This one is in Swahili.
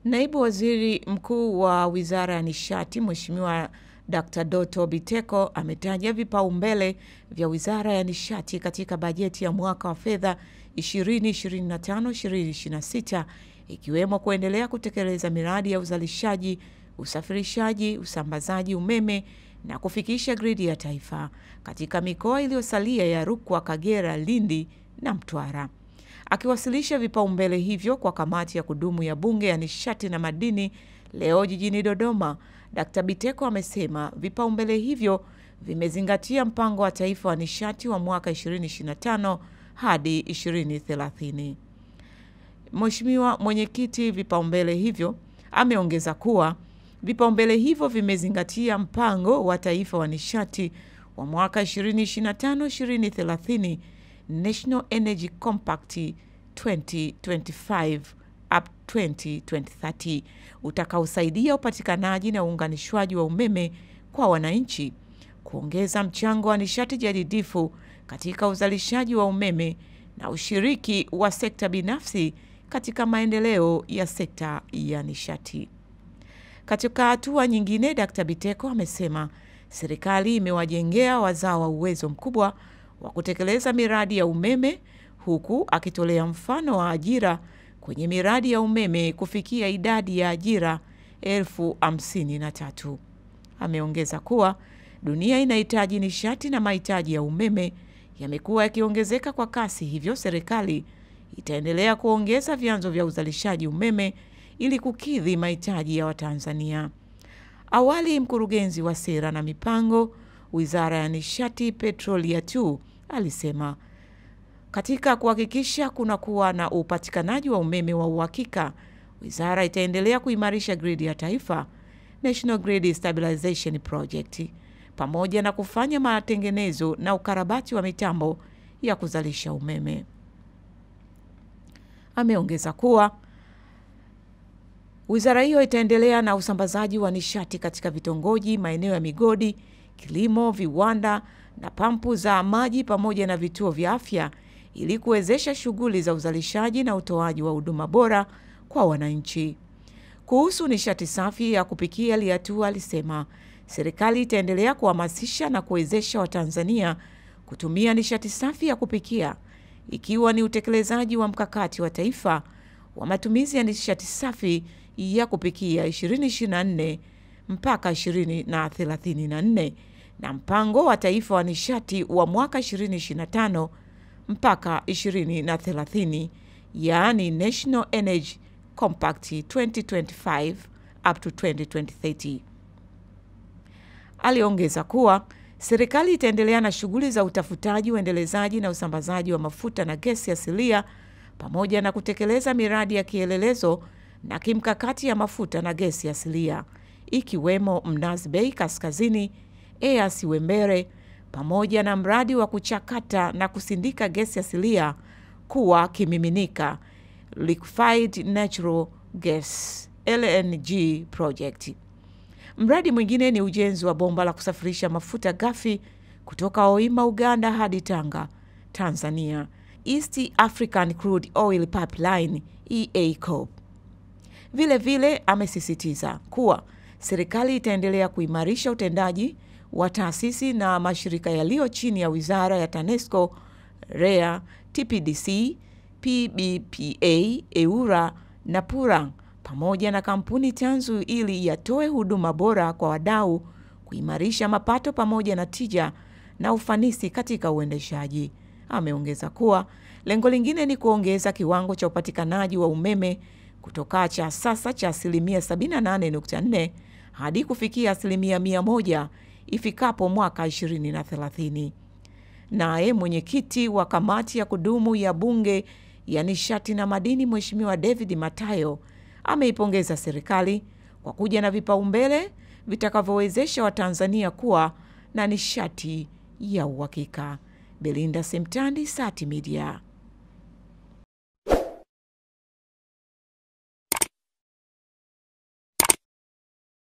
Naibu Waziri Mkuu wa Wizara ya Nishati, Mheshimiwa Dr. Doto Biteko ametaja vipaumbele vya Wizara ya Nishati katika bajeti ya mwaka wa fedha 2025-2026 ikiwemo kuendelea kutekeleza miradi ya uzalishaji, usafirishaji, usambazaji umeme na kufikisha gridi ya taifa katika mikoa iliyosalia ya Rukwa, Kagera, Lindi na Mtwara. Akiwasilisha vipaumbele hivyo kwa kamati ya kudumu ya Bunge ya Nishati na Madini leo jijini Dodoma, Dr. Biteko amesema vipaumbele hivyo vimezingatia mpango wa taifa wa nishati wa mwaka 2025 hadi 2030. Mheshimiwa Mwenyekiti, vipaumbele hivyo ameongeza kuwa vipaumbele hivyo vimezingatia mpango wa taifa wa nishati wa mwaka 2025-2030 National Energy Compact 2025 up 2030 utakaosaidia upatikanaji na uunganishwaji wa umeme kwa wananchi, kuongeza mchango wa nishati jadidifu katika uzalishaji wa umeme na ushiriki wa sekta binafsi katika maendeleo ya sekta ya nishati. Katika hatua nyingine, Dr. Biteko amesema serikali imewajengea wazawa uwezo mkubwa wa kutekeleza miradi ya umeme, huku akitolea mfano wa ajira kwenye miradi ya umeme kufikia idadi ya ajira 53,000. Ameongeza kuwa dunia inahitaji nishati na mahitaji ya umeme yamekuwa yakiongezeka kwa kasi, hivyo serikali itaendelea kuongeza vyanzo vya uzalishaji umeme ili kukidhi mahitaji ya Watanzania. Awali, mkurugenzi wa sera na mipango Wizara ya Nishati Petrolia Tu alisema katika kuhakikisha kunakuwa na upatikanaji wa umeme wa uhakika, wizara itaendelea kuimarisha gridi ya taifa, National Grid Stabilization Project, pamoja na kufanya matengenezo na ukarabati wa mitambo ya kuzalisha umeme. Ameongeza kuwa wizara hiyo itaendelea na usambazaji wa nishati katika vitongoji, maeneo ya migodi, kilimo, viwanda na pampu za maji pamoja na vituo vya afya ili kuwezesha shughuli za uzalishaji na utoaji wa huduma bora kwa wananchi. Kuhusu nishati safi ya kupikia, Liatu alisema serikali itaendelea kuhamasisha na kuwezesha Watanzania kutumia nishati safi ya kupikia, ikiwa ni utekelezaji wa mkakati wa taifa wa matumizi ya nishati safi ya kupikia 2024 mpaka 2034 na mpango wa taifa wa nishati wa mwaka 2025 mpaka 2030, yaani National Energy Compact 2025 up to 2030. Aliongeza kuwa serikali itaendelea na shughuli za utafutaji, uendelezaji na usambazaji wa mafuta na gesi asilia pamoja na kutekeleza miradi ya kielelezo na kimkakati ya mafuta na gesi asilia ikiwemo Mnazi Bay Kaskazini, EAC Wembere, pamoja na mradi wa kuchakata na kusindika gesi asilia kuwa kimiminika Liquefied Natural Gas LNG project. Mradi mwingine ni ujenzi wa bomba la kusafirisha mafuta ghafi kutoka Hoima, Uganda hadi Tanga, Tanzania, East African Crude Oil Pipeline EACOP. Vile vile amesisitiza kuwa serikali itaendelea kuimarisha utendaji wa taasisi na mashirika yaliyo chini ya wizara ya TANESCO, REA, TPDC, PBPA, EWURA na PURA pamoja na kampuni tanzu ili yatoe huduma bora kwa wadau, kuimarisha mapato pamoja na tija na ufanisi katika uendeshaji. Ameongeza kuwa lengo lingine ni kuongeza kiwango cha upatikanaji wa umeme kutoka cha sasa cha 78.4 hadi kufikia 100% ifikapo mwaka 2030. Naye mwenyekiti wa kamati ya kudumu ya Bunge ya Nishati na Madini, Mheshimiwa David Matayo, ameipongeza serikali kwa kuja na vipaumbele vitakavyowezesha Watanzania kuwa na nishati ya uhakika. Belinda Semtandi, Sati Media.